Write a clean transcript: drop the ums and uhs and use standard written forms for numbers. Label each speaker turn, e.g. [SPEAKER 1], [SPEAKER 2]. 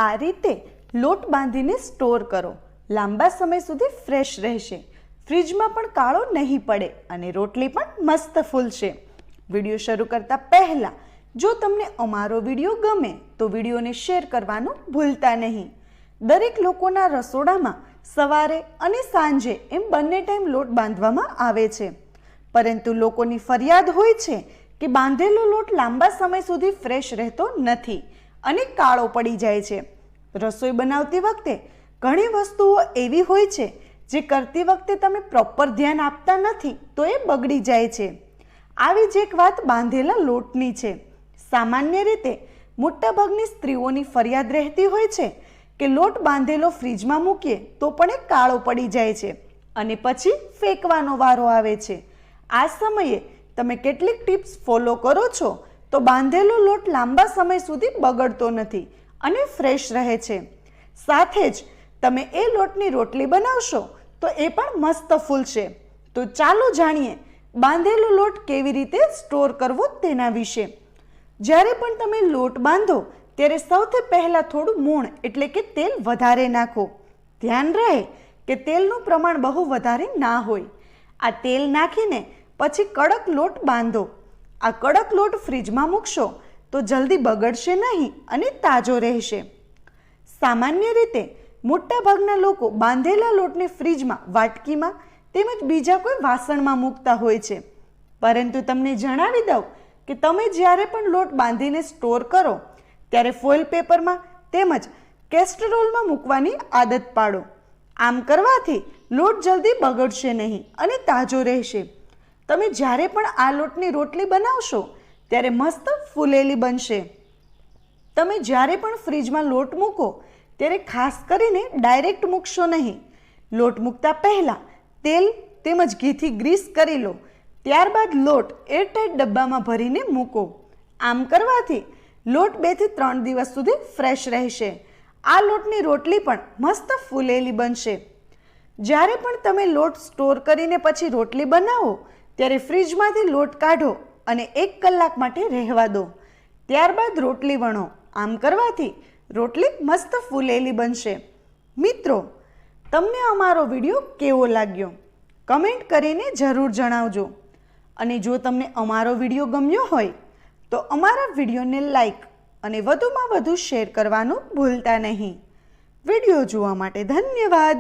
[SPEAKER 1] આ રીતે લોટ બાંધીને સ્ટોર કરો, લાંબા સમય સુધી ફ્રેશ રહેશે, ફ્રીજમાં પણ કાળો નહીં પડે અને રોટલી પણ મસ્ત ફૂલશે। વિડીયો શરૂ કરતા પહેલા જો તમને અમારો વિડીયો ગમે તો વિડીયોને શેર કરવાનું ભૂલતા નહીં। દરેક લોકોના રસોડામાં સવારે અને સાંજે એમ બંને ટાઈમ લોટ બાંધવામાં આવે છે, પરંતુ લોકોની ફરિયાદ હોય છે કે બાંધેલો લોટ લાંબા સમય સુધી ફ્રેશ રહેતો નથી અને કાળો પડી જાય છે। રસોઈ બનાવતી વખતે ઘણી વસ્તુઓ એવી હોય છે જે કરતી વખતે તમે પ્રોપર ધ્યાન આપતા નથી તો એ બગડી જાય છે। આવી જ એક વાત બાંધેલા લોટની છે। સામાન્ય રીતે મોટાભાગની સ્ત્રીઓની ફરિયાદ રહેતી હોય છે કે લોટ બાંધેલો ફ્રીજમાં મૂકીએ તો પણ એ કાળો પડી જાય છે અને પછી ફેંકવાનો વારો આવે છે। આ સમયે તમે કેટલીક ટિપ્સ ફોલો કરો છો તો બાંધેલો લોટ લાંબા સમય સુધી બગડતો નથી અને ફ્રેશ રહે છે। સાથે જ તમે એ લોટની રોટલી બનાવશો તો એ પણ મસ્ત ફૂલશે। તો ચાલો જાણીએ બાંધેલો લોટ કેવી રીતે સ્ટોર કરવો તેના વિશે। જ્યારે પણ તમે લોટ બાંધો ત્યારે સૌથી પહેલાં થોડું મૂણ એટલે કે તેલ વધારે નાખો। ધ્યાન રહે કે તેલનું પ્રમાણ બહુ વધારે ના હોય। આ તેલ નાખીને પછી કડક લોટ બાંધો। આ કડક લોટ ફ્રીજમાં મૂકશો તો જલ્દી બગડશે નહીં અને તાજો રહેશે। સામાન્ય રીતે મોટાભાગના લોકો બાંધેલા લોટને ફ્રીજમાં, વાટકીમાં તેમજ બીજા કોઈ વાસણમાં મૂકતા હોય છે, પરંતુ તમને જણાવી દઉં કે તમે જ્યારે પણ લોટ બાંધીને સ્ટોર કરો ત્યારે ફોઇલ પેપરમાં તેમજ કેસ્ટરોલમાં મૂકવાની આદત પાડો। આમ કરવાથી લોટ જલ્દી બગડશે નહીં અને તાજો રહેશે। તમે જ્યારે પણ આ લોટની રોટલી બનાવશો ત્યારે મસ્ત ફૂલેલી બનશે। તમે જ્યારે પણ ફ્રીજમાં લોટ મૂકો ત્યારે ખાસ કરીને ડાયરેક્ટ મૂકશો નહીં। લોટ મૂકતા પહેલાં તેલ તેમજ ઘીથી ગ્રીસ કરી લો, ત્યારબાદ લોટ એરટાઈટ ડબ્બામાં ભરીને મૂકો। આમ કરવાથી લોટ 2 થી 3 દિવસ સુધી ફ્રેશ રહેશે। આ લોટની રોટલી પણ મસ્ત ફૂલેલી બનશે। જ્યારે પણ તમે લોટ સ્ટોર કરીને પછી રોટલી બનાવો ત્યારે ફ્રીજમાંથી લોટ કાઢો અને 1 કલાક માટે રહેવા દો, ત્યારબાદ રોટલી વણો। આમ કરવાથી રોટલી મસ્ત ફૂલેલી બનશે। મિત્રો, તમને અમારો વિડીયો કેવો લાગ્યો કમેન્ટ કરીને જરૂર જણાવજો અને જો તમને અમારો વિડીયો ગમ્યો હોય તો અમારા વિડીયોને લાઈક અને વધુમાં વધુ શેર કરવાનું ભૂલતા નહીં। વિડીયો જોવા માટે ધન્યવાદ।